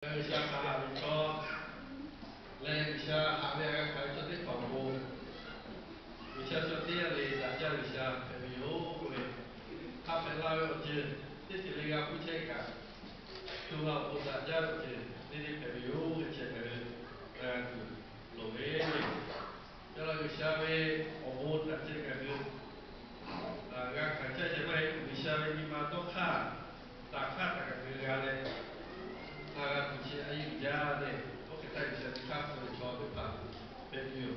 一下哈哈你说，来一下下面开始的跑步，一下兄弟来大家一下朋友会，他们老友子，这是那个不健康，就好不大家子，你的朋友会健康，路边的，叫那个下面我们大家个俺看这些卖一下面你妈都看，打看那个那个嘞。不是阿姨家的，我给他一下子看所以说会怕，别扭。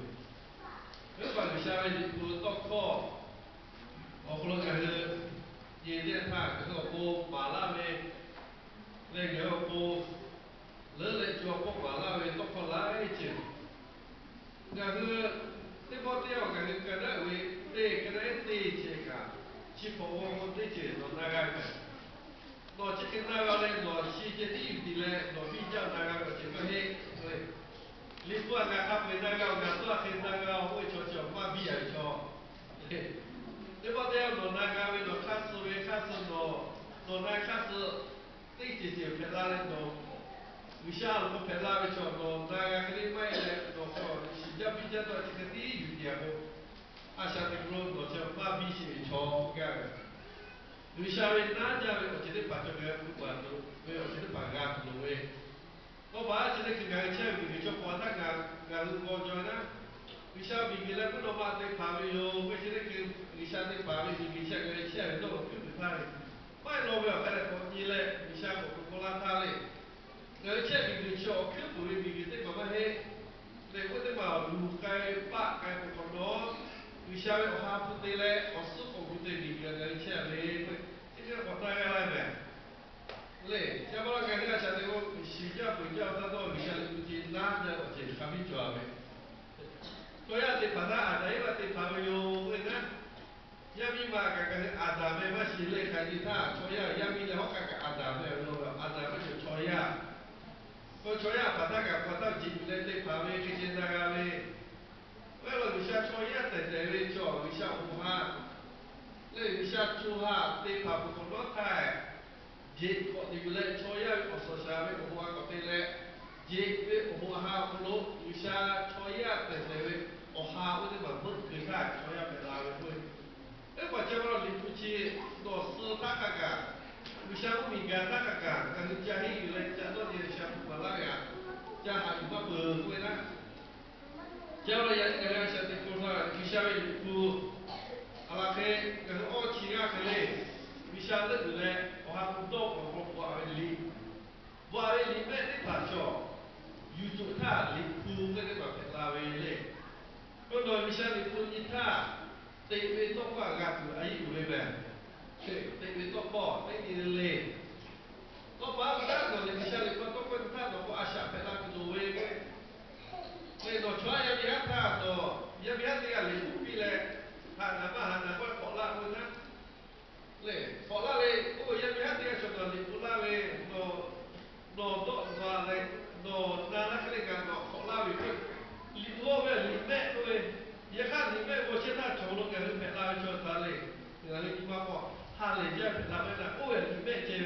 如果你下面不到课，我可能是夜店他，可是我马拉面，那个我来做我马拉面到课来着，但是这包掉，感觉可能会对，可能对这个，去跑我对这种那个。我这个那个嘞，我去这地里嘞，我比较那个我这个嘿，对，你不那个他们那个，我做很那个会做做马比来做，嘿，你不这样我那个为了开始为开始我那开始对这些偏拉嘞我，为啥我偏拉为做我那个给你买嘞，我是叫比较多这个地有点不，啊，像你说我做马比是做个。为啥为哪家为我今天把这个不管都，为我今天把个都为，我把今天去俺车为就光他俺我做呢，为啥为个来不能把这爬为哟，为今天去为啥这爬为为啥个车为都去不他嘞，买老表还来讲你嘞，为啥我拉他嘞，俺车为个车去不为为个这妈妈嘿，来我这嘛路该把该不可能。为啥我哈不对嘞？我是否不对你个人切嘞？这个我大概来呗。嘞，要不然感觉像那个睡觉睡觉，他都为啥不去拿着我去看病抓呗？所以啊，这把他阿达伊话这把有为呢，要咪嘛个个阿达咩嘛是嘞开始他，所以啊，要咪嘞好个个阿达咩有个阿达咩就所以啊，我所以啊，把他个把他进来这把咩去见那个咩。为了一下创业在这里做，一下武汉，那一下做哈，对他不可能太，结果你来创业，我说下面我话个对嘞，结果我哈不如一下创业在这里，我哈我就把不给他创业在哪里会，哎，我叫我你不去老师他个个，一下我们家他个个，但是家里来家多点下不那个，家还有个不会呢。叫了人家晓得多少，你晓得不？阿拉开，可是奥奇亚开嘞，你晓得不嘞？我还不懂，我阿维里，我阿维里面的大小，有做他里铺个那个拉维嘞，我那你晓得不？你他，对面东话个就阿姨有嘞呗，对面东话，对面嘞，我把那个你晓得不？东话他那个阿夏佩拉个多维个。Bueno, cioè abbiamo dato, gli abbiamo dato le pupille, hanno poi la una, le, pola le, oh, gli abbiamo dato le pupille, no, nada che le ganno, pola le, li dove, li me, dove, gli hanno li me, voce da ciolo che le per la ciò tale, le di ma po, ha le già per la mena, oh, li me che,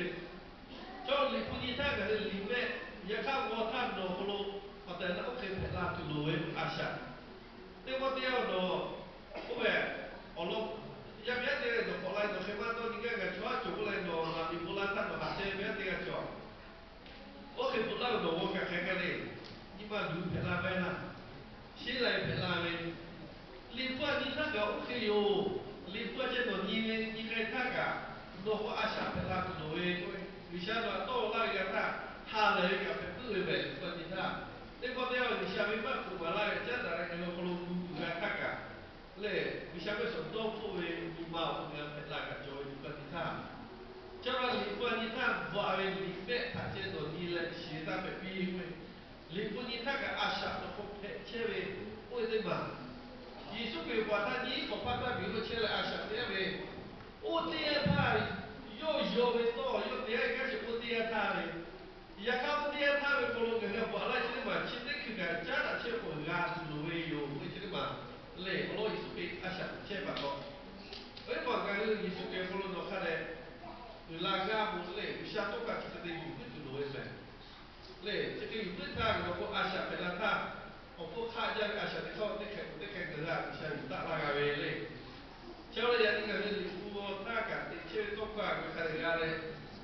ciò li punita che li me, gli hanno votato, quello,แต่แล้วก็เคยเป็นลาตุลุยอาชาเรียกว่าเดียวเนาะโอ้แม่อารมณ์ยังไม่ได้เนาะพอไล่เนาะเข้ามาตอนนี้ก็ชัวร์จุกเลยเนาะมาดิบุลาตันเนาะหาเจไม่ได้ก็ชัวร์โอเคบุลาเนาะว่าแค่กันเลยนี่มาดูเป็นลาไปนะชื่ออะไรเป็นลาเลยลิฟว่านี่ถ้าก็โอเคอยู่ลิฟว่าจะเนาะนี่ใครถ้าก็เนาะว่าอาชาเป็นลาตุลุยวิชาเนาะโตไล่กันถ้าหาเลยกับเป็นผู้อื่นแบบคนนี้ถ้านี่พอเดียวดิฉันไม่มาคุยอะไรจะอะไรกันเราคนรู้กันทักกันเลยดิฉันไม่สนใจผู้เองมีมาผู้เงินเป็นหลักกับโจยอยู่กันที่ท่าจะว่าลิฟต์นี่ท่าว่าเองลิฟต์ถ้าเจอตัวนี้เลยเสียตาไปปีเว้ยลิฟต์นี่ท่ากับอาชาเราคงเชื่อเว้ยโอ้ยได้มายิสุเกว่าท่านี้ของพัฒนาบิวเชื่อเลยอาชาเนี่ยเว้ยโอ้เดียท่าโยโย่เว้ยโตโยเดียก็จะโอ้เดียท่าเว้ยอยากเข้าเดียท่าเว้ยคนรู้กันเนี่ยว่าอะไรใช่ไหมชิ้นนี้คือการจ้าเชื่อคนงานดูเว้ยอยู่ไม่ใช่ไหมเล่คนรู้ยิสุเกอาชาเชื่อปะก็เอ้ยบอกกันเลยยิสุเกคนรู้นกอะไรเวลากาบุเล่วิชาตุกะที่จะได้อยู่ก็ดูเว้ยไหม嘞，这个有对他，我不阿夏陪他他，我不看见阿夏的靠，得看个啊，像有大那个嘞。像了人家是我大概的去做过个看人家嘞，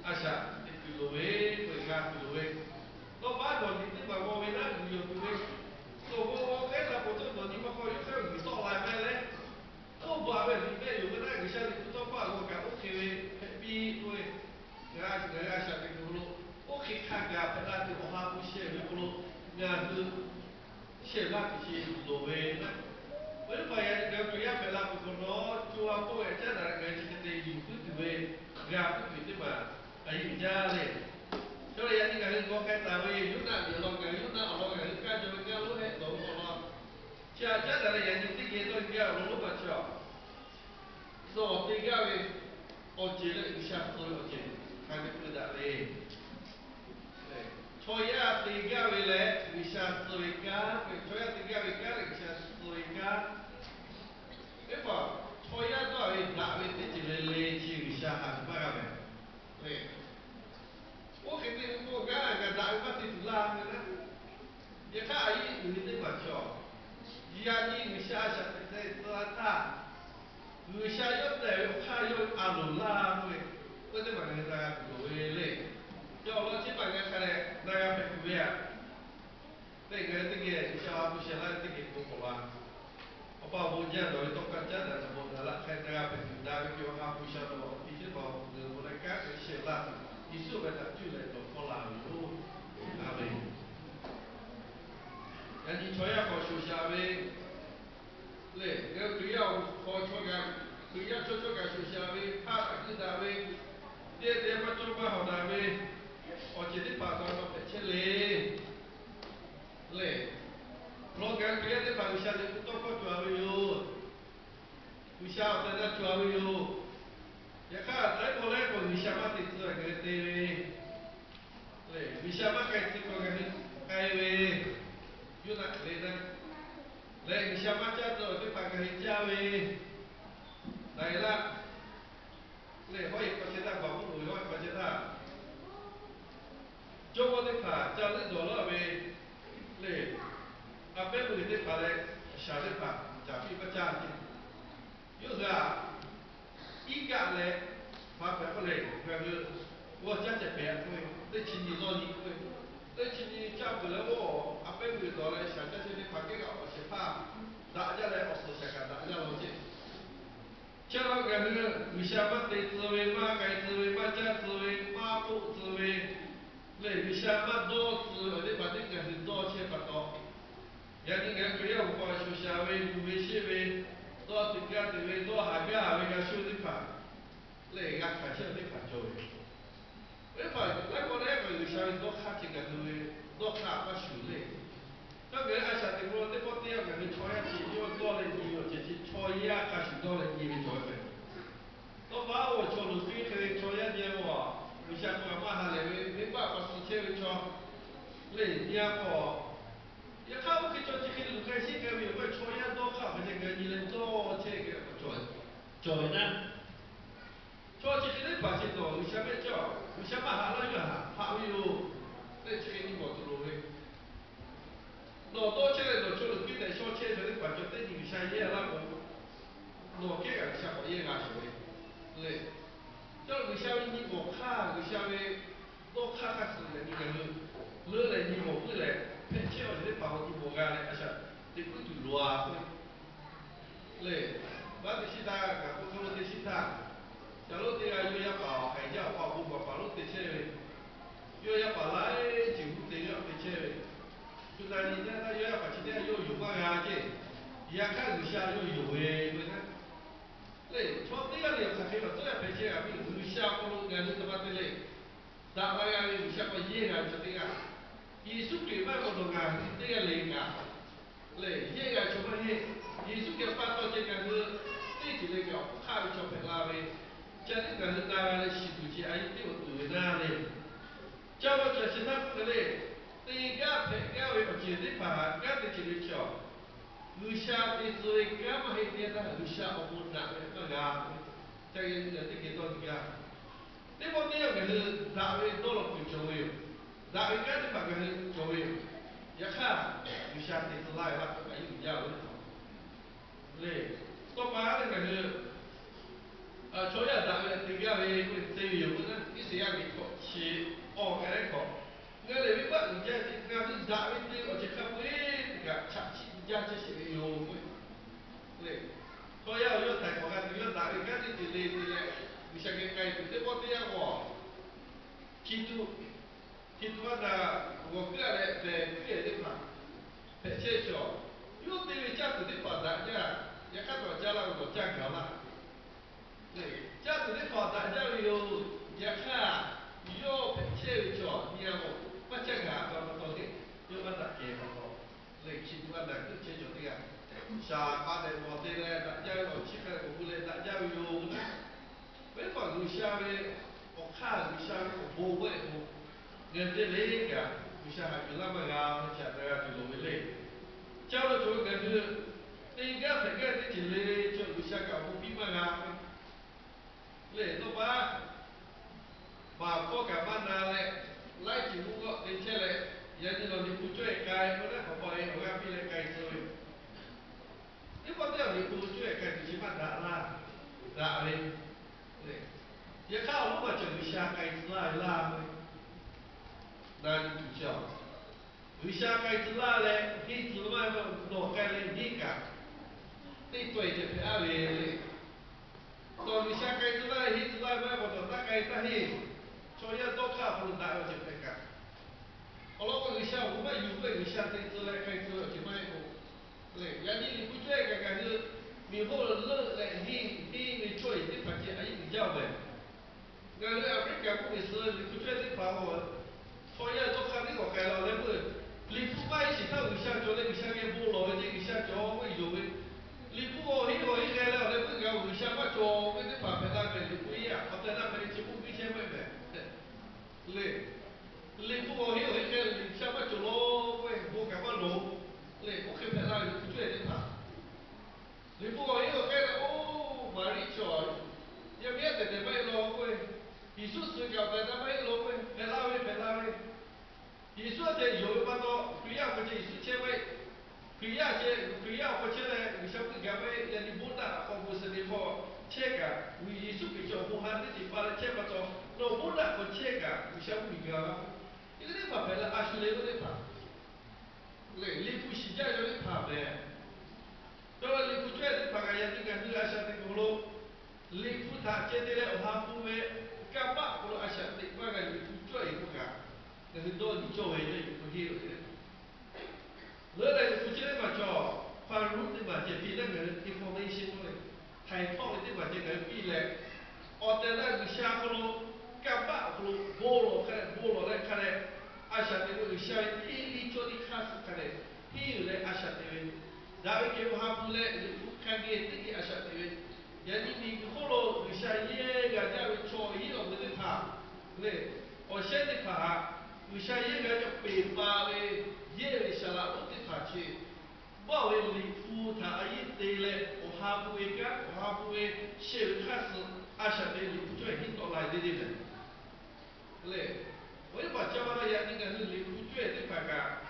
阿夏的去路诶，回家去路诶，我把ตัวนี้ที่บอกว่าเวลาอยู่ตัวนี้ตัว我给他不做ตัวนี้มาคอยยกให้อยู่ต่อ来ไปเลยตัวบ่าวแบบนี้ไม่อยู่ไม่ได้ก็ใช่ที่ตัวบ่าว我讲 OK เว้ยปีด้วยงานอาชาติกูรู้โอเคข้างกับเป็นอะไรที่我哈不写ไม่รู้งานคือ写那个是路诶นะ我就发现这个要เป็นอะไรกูรู้ชัวร์พวกไอ้เจ้าหน้าที่ที่จะอยู่ที่ตัวงานที่ที่มาไอ้ยังจ้าเลย cho nên những cái có cái tàu về lúc nào điều lòng cái lúc nào lòng cái cái cho mình lúc hết rồi còn lo cha chắc là những cái gì tôi nghe lúc mà cho rồi thì cái về ở chỉ là cái sao tôi ở chỉ hai cái cứ đã về cho ya thì cái về là cái sao tôi cái cho ya thì cái về cái là cái sao tôi cái mà cho ya tôi về đã về thì chỉ là chỉ cái sao hàng ba cái về我肯定我干个打个地图啦，也看一有的嘛叫，一下你下下在做他，有下要在看要阿鲁啦会，我得把那个不会嘞，要老几把个看来那个不会啊，那个这个小不行了，这个不好吧？我把我讲到都干家的，我得了，看那个不行，那个叫哈不晓得我，以前我我来干这些啦，你说白了就来做好啦，有阿妹。人家穿呀搞休闲呗，嘞，要对呀，搞穿个，对呀，穿个休闲呗，怕是啥呗，这把做不好的呗，我今天把它们拍起来，嘞，老干对呀，这把下的不多搞做没有，不晓得那做没有，也看来过来过，你想嘛得做个对。对，你想嘛该这个该为，有那来的，来你想嘛家做这把个家为，来了，来可以搞些那保护路，搞些那，中国的卡家里做了为，来，阿北部的卡来，下的卡家比不家的，有是啊，一家来，发白不来，那个我家这边会，那请你老你会。那今年家回来我阿伯回到来，想着就是快给个我去怕，大家来我是想看大家老姐，叫那个为什么对滋味嘛该滋味嘛加滋味嘛不滋味，嘞为什么多滋味的把这个是多切不多，人家不要光说下味不会些味，多这个这味多下个下味个修的怕，嘞个看起来的怕做味。为怕那个那个有些人多看这个多看不熟嘞。那个按下这个这个这样个炒下去，又多了你有这些炒一下，还是多了你的做法。我把我炒卤水去炒一点我，为啥我马上来没办法事情去炒，嘞两个，也看不去炒这个卤开心个没有，炒一多看不这个你能多这个做呢？炒这个的把这个为什么叫？为什么还那个还有？那这个你没做嘞？老多起来就做了，对待小车子的感觉对你像也那个，老给个像我也那是的，对。叫个下面你莫看，个下面多看看是的，你个热来你莫回来，偏巧就是把我你莫干嘞，而且你不对路啊会，嘞，那的其他个不可能的其他，假如这个又要搞海钓保护保路的车，又要把来政府的要的车。就那你那又要把今天又有关啊这，也看有下又有诶，对呢。对，从这个里看起来，这样拍起来比有下不如俺们他妈的嘞，大把呀有下过野啊这个，艺术给外国人啊，这个嘞啊，嘞野啊什么嘿，艺术给发到这个是，这几类叫看小朋友呗，这个是那个习俗节，哎，对我对那嘞。叫我做其他个嘞，第个培个为不接的话，个的接的少，有些的作为个嘛还点的，有些我们那个那个，这个这个多这个，这个这样个是哪位多了不着位， Đã cái cái mà cái rồi ya kha you sha te lai la ka yu ya lo le to pa de ka le cho ya da le ti ga le ko te yu na ki se ya mi ko chi o ka le ko nga le bi ba ja ti nga tu da le ti o che ka we ti ga cha chi ja che se yu ko le to ya yo ta ko ga ti yo da le ka ti le mi sha ke kai ti te po ti ya ko kitu ada wakil ada kiri di mana, pecah. Yo dewi jatuh di padanya, ya kan tu jalan tu jaga lah. Jatuh di padanya yo, ya kan, yo pecah dia mo, macam apa betul ni? Yo ada kira betul. Kitu ada tu pecah dia. Siapa ada model tak jauh, cikgu boleh tak jauh yo. Memang Rusia ni, okah Rusia ni boleh tu. Ngante lega, bisa hakilah mengal cara dulu beli. Cara tu ngante lega pegang di jeli, cuma bisa kamu pi mengal. Le, tu bah, kau kaman le, lai jimu kau di cele, yang ni lalu pucuk kai, mana kau boleh orang pilih kai tu. Ini pada ni pucuk kai tu cuma dah lah, dah le. Ya kau lu macam bisa kai tu lah. Dan jauh. Bisa kai tula le, hi tula ma no kai le hi ka. Ti tui je pe ale le. To bisa kai tula hi tula ma ko to ta kai ta hi. So ya to ka pu da je pe ka. Kalau ko bisa ko ma yu ko bisa ti tula kai tula je mai ko. Le, ya ni ni ku tue ka ka ni mi ho le le hi ni tui ti pa je ai ni jauh be. Nga le Afrika ko ni se ni ku tue ti pa ho. 所以做看那个改了，那不，你不买是他为啥做那为啥给菠萝的，为啥做为做的？你不哦，那个改了，那不搞为啥不做？为这把别那边你不一样，我在那边就不给钱买呗，嘞，你不哦，那个改了，为啥不做咯？喂，我干嘛咯？嘞，我去别那里不做的嘛。你不哦，那个改了，哦，买你做，要不要在这买咯？喂，你说是搞在那买咯？喂，别那位，别那位。 你说这有把到贵阳不是1000位，贵阳不起来，为啥不干位？人家不打，或不是的话，切个，为艺术比较不好的地方，切不着，那不打不切个，为啥不干啊？这个地方本来阿叔来个地方，来，你不是家有的怕呗？对吧？你不觉得怕个人家跟你阿啥的个咯？你不他接的来，他不为干嘛？个阿啥的，怕个你不觉得不干？ 那很多你作为的不也有的，原来不记得嘛叫翻入的嘛，这比那个 information 的，太套的嘛这个比嘞，哦，在那个下个咯，干巴个咯，菠萝来看嘞，阿啥的个下天里做的卡是看嘞，天有嘞阿啥的喂，然后给我哈不嘞，看见这个阿啥的喂，人家你个好咯，下也个家为做一个的他，嘞，我现在看。 Usha ye ga jo pe pa le ye le shala o te pa che ba we li fu ta ai te le o ha bu e ka o ha bu e she le ka su a sha te li fu jo e hin to lai de de le we ba cha ba ya ni ga li fu jo e te pa ka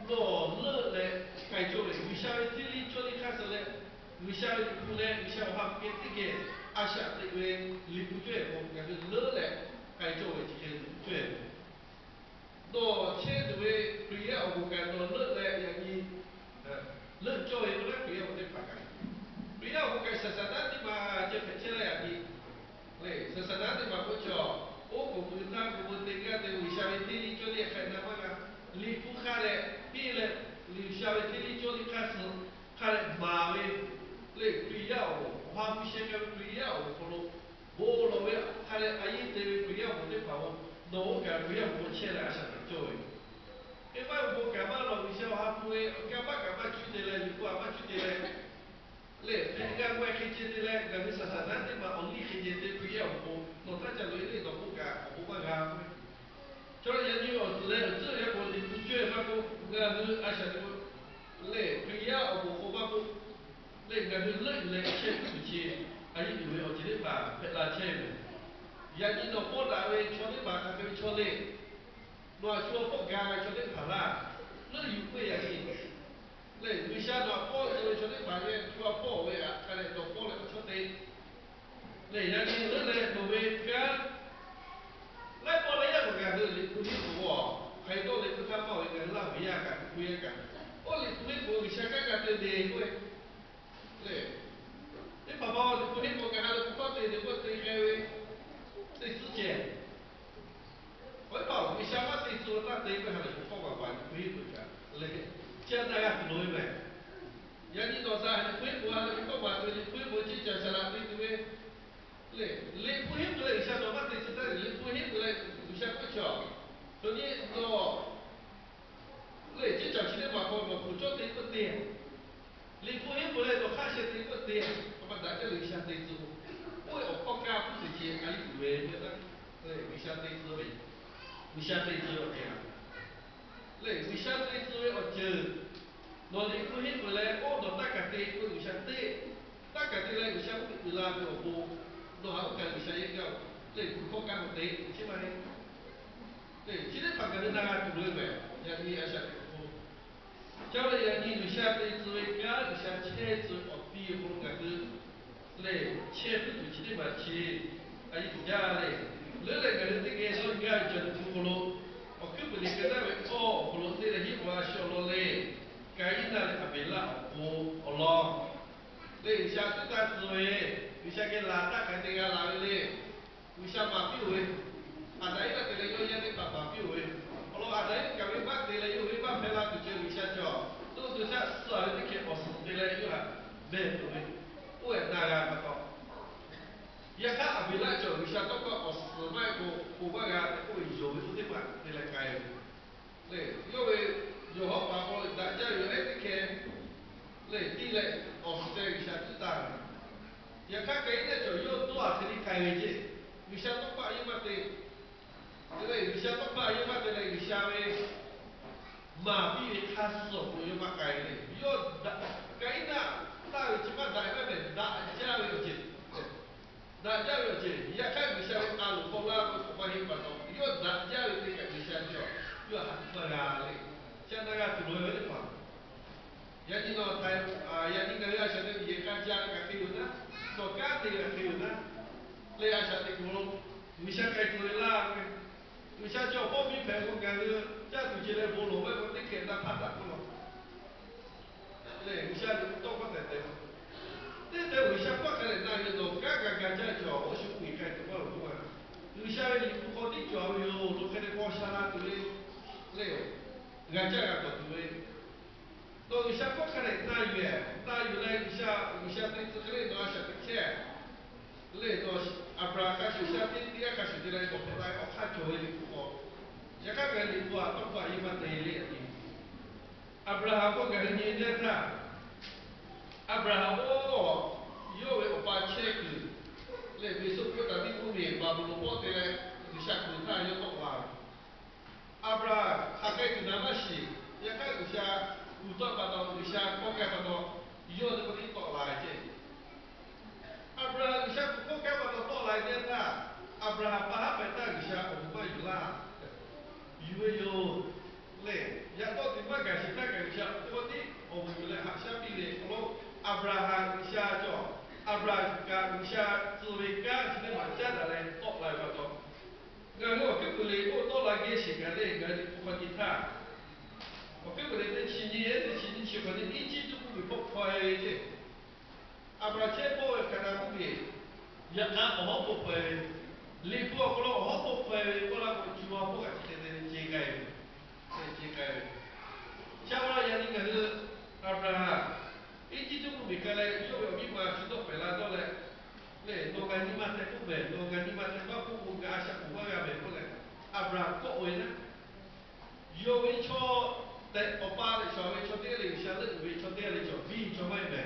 no le le kai jo le usha we ti li jo li ka su le usha we fu le usha o ha bu ke te ke a sha te we li fu jo e o ga le le kai jo we ti ke li fu jo e 到前头的贵阳我感到热来อย่างนี้热教育不能贵阳我得发干，贵阳我感实实在的嘛就拍起来อย่างนี้嘞，实实在的嘛我叫我不会他我这个的为啥会地理教的看那么个，你不看嘞，比嘞，为啥会地理教的开始看嘞马喂，嘞贵阳我还不先个贵阳我不咯，我老喂看嘞阿姨这贵阳我得跑我。 那我感觉我起来啥的作为，因为我干嘛了？为啥还不会干嘛去的嘞？你不干嘛去的嘞？嘞，人家我去接的嘞，感觉啥啥难的嘛？我你去接的不要我，那大家累的都不干，我不干。就是人家我来这也我的不觉得我俺是阿啥的我累，不要我把我累感觉累钱不钱，还以为我今天把赔了钱了。 人家那波大位，瞧你把他给瞧嘞， nói chua phố gà cho đến thả ra nó là yêu quê à gì lấy người xa nó phố rồi cho đến thả ra chua phố vậy à cái này đồ phố lại có cho đến lấy ra đi nữa lấy đồ về cái lấy phố lấy ra một cái rồi lấy tụi của hay tôi lấy tụi tham bảo cái là bây giờ cả bây giờ cả ô lấy tụi của người xa cái tiền đề quê lấy thế bà bảo tụi của cái nào cũng có tiền để có tiền cái tiền sự kiện我讲你想把对做那对不还是不好管，可以不干，嘞，现在个不容易呗。人家多少你回国啊，你不管对，你回国去讲下来对对，嘞，你不会不来，想到把对做那，你不会不来，你想不巧，所以喏，嘞，这讲起来嘛，我不做对不对，你不会不来，我看些对不对，我们大家留下对做，我国家不是些，还有对不对？嘞，留下对做呗。为啥对子要这样？嘞，为啥对子要这？那你不许回来，哦，那大家对，为啥对？大家对来为啥不回来就不？那还不干为啥也要？嘞，不可干不对，是吗？嘞，今天他跟那个独立呗，人家也想不？叫了人家为啥对子为干？为啥车子哦比不那个？嘞，车不就今天嘛车，哎，家嘞。เลยกันที่เกี่ยวกับการจัดกุโลโอเคบริการได้โอ้กุโลที่เราหิวว่าชอลเลยการยินดีกับเบลล่าโอ้โอลอเลยวิชาที่ตัดสวยวิชาเกี่ยวกับตาการเงินลาเลยวิชามาพิวเออะไรก็ที่เราอยู่ยันที่มาพิวเอโอลอะไรก็วิบัติที่เราอยู่วิบัติเวลาที่เจอวิชาจ่อตัววิชาสอนที่เกี่ยวกับสิ่งที่เราอยู่ฮะเบลตัวเองโอ้ยน่ารักมากยาข้าอภิรักษ์จวิชาต้องก็อสไม่กูว่างานกูอยู่ที่ที่มันในรายการเลยยกเว้นยกหัวปากเลยแต่จะอยู่ในที่แค่เลยที่เลยอสเตวิชาที่ต่างยาข้าเกิดเนี่ยจะยกตัวที่ใครเวจีวิชาต้องไปยังมาตีเลยวิชาต้องไปยังมาตีเลยวิชาเวมาพี่ข้าสอบยังมาไกลเลยยกไกลน่ะถ้าวิชามาได้ไม่เป็นได้จะเวจี nak jauh je, ia kan bisa alu pola kemahin patong. Ia nak jauh dekat bisa jauh. Ia hak beralih. Jangan nak tu dua ni pun. Yang ni no time, yang ni kalau asal ni ia kan jalan kaki una, no kan dia kaki una. Le asal ni kalau bisa kait tu lah. Bisa jauh pun mi perlu kan tu, jauh tu je le bolu, macam ni kita patah pun. Le bisa tu tak patah tu. 那在为啥不可能那个弄刚刚刚在叫我是会干怎么弄啊？有些人不好的教育，都可能搞下来对嘞，人家个对。那为啥不可能那远？那原来为啥对这个人那些不看？嘞，那阿布拉卡是啥对第二个是对来讲，来我看教育的不好，一个个的不啊，都把伊们对嘞。阿布拉哈不跟人家他。Abraham oh yo we opa check le besok ko tadi ko me babu lo pote le bisa ko ta yo to wa Abraham hakai tu nama si ya kan bisa utok pada bisa ko ka pada yo de ko to la je Abraham bisa ko ka pada to la je ta Abraham pa ha ta bisa ko ba yu la yo le ya to ti ma ga si ta ga bisa ko ti o bu le ha sha bi le ko Abraham bisa jo Abraham ka bisa zui ka sini macam ada tok lai pada kalau kita boleh tok lagi sekali kalau bukan kita kita boleh di sini siapa ni ini tu pun berpakai je Abraham cepo kerana mungkin ya kan orang berpakai lepas kalau orang berpakai kalau cuma bukan kita cekai siapa yang ni kalau Abraham ini tu pun berkala yo mi ma sudah pelado le no gani mate ku be no gani mate ba ku ga asha ku ga be ku le Abraham ko oina yo we cho te opa le cho we cho te le sha le we cho te le cho bi cho mai be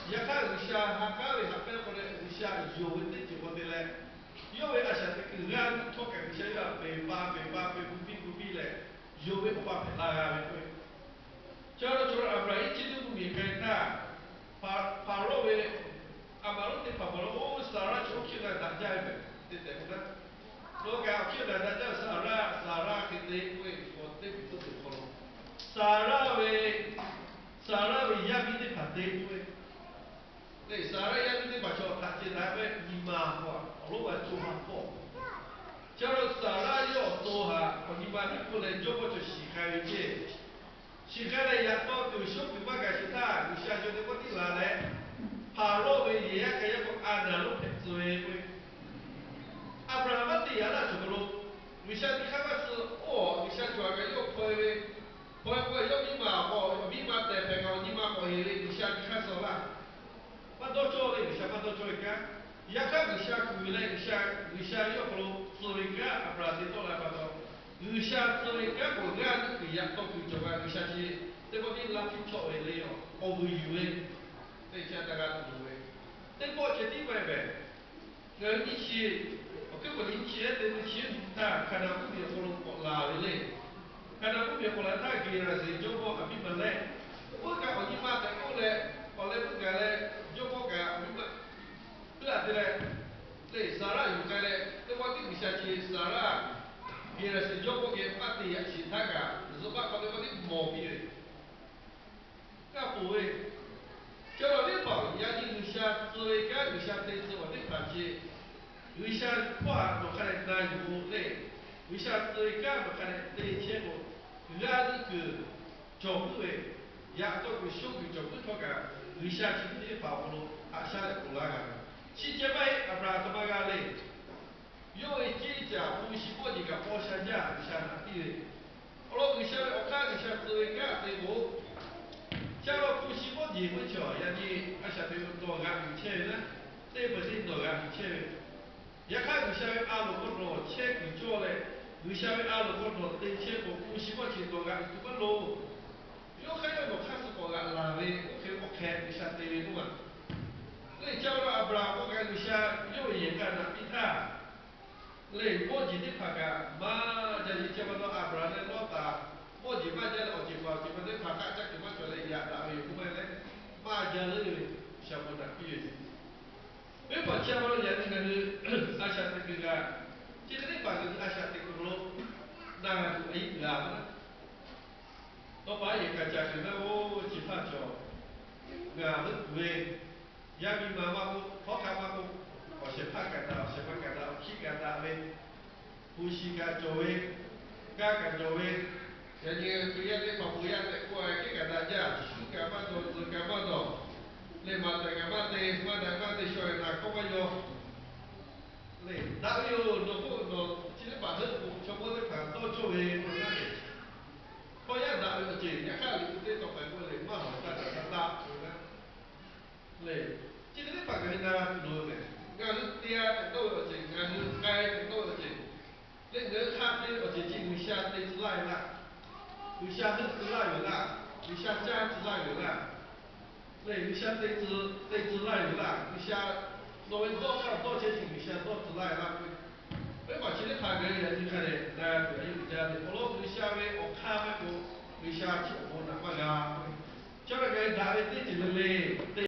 ya ka ri sha ha ka we ha pe ko le ri sha yo we te ko te le yo we asha te ku ga to ka ri sha ya be ba be ku bi le yo we opa pe la ga be ku Cara Abraham itu bumi kereta Paro we amaru te Paro oh Sarah cuci nak tak jaya be, tidak kita. 罗家去来的叫萨拉给的为我对比都是可能，萨拉为亚比的拍的为，对萨拉亚比的拍照他只来为尼玛话，我罗为做下货，假如萨拉要做下，我尼玛的过来做不就洗开一些，洗开了也到就手比嘛个是他，有些就那个地来嘞，爬罗为也个一个安那罗拍做为。阿布拉玛蒂亚那怎么咯？为啥你看我是哦？为啥就那个要拍的？拍要密码哦，要密码带拍个密码拍的，为啥你看说啦？我多做的为啥我多做一个？也看为啥回来为啥要不咯？做一个阿布拉蒂多来巴多，为啥做一个国家都可以都可以做啊？为啥是？这个你拉皮错的了哟，我不以为，这下大家都会，这个决定白白。人一起，我根本一起来对不起他，看到不别可能拉的嘞，看到不别可能他给了谁就我还比本来，我讲我你妈在过来，后来不干嘞，就我干，我们对啊对嘞，对，啥啦有干嘞，那我定下去啥啦，给了谁就我给把地也是他干，是把我的毛病嘞，干不会。叫我那帮人家有些作为干有些对自我的看法，有些话我看来难有嘞，有些作为干我看来对结果，有些那个教育的，也都个小学教育他个，有些今天把我们啊下来过来个，期间买啊不然怎么个嘞？因为这家不是我这个保险家，有些哪地的，我有些我看有些作为干对不？假如不是我认为着，也是啊，下头多眼有钱呢，对不对？多眼有钱，也看有些阿鲁不罗钱贵着嘞，有些阿鲁不罗对钱不是我钱多眼有不罗，有还有我看是多眼拉的，我看有些对的嘛，那假如阿不然我看有些有人干那比他。嘞，我今天看个，妈就是这么多阿布拉的老大，我今晚家我今晚今晚在看看，这今晚出来呀，那有不买嘞？妈家人有小不那比的，没把钱包人那个阿下那个个，今天把个阿下那个罗，那个哎啦，我把一个家去那我去拍照，啊很贵，也比妈妈好看妈妈，我先拍个到，先拍个到，去个到嘞。呼吸干周围，干周围，人家不要的跑不要的过来给大家，树干嘛多，枝干嘛多，你嘛在干嘛的，嘛的小人拿过来哟，你哪有今天把这全部都看到周围不那里，好像哪有这，你看你这东北过来，嘛好干的大，是不是？嘞，今天把个人家弄的，俺是爹都有钱，俺是该都有钱。那人看的我就进入下对之来了，有下对之来有了，有下家之来有了，那有下对之来有了，有下作为多看多些情有下多之来了，没把今天看个人你看的，那对有家的，我老有下位我看那个有下酒那么个，叫那个人家的对这个嘞。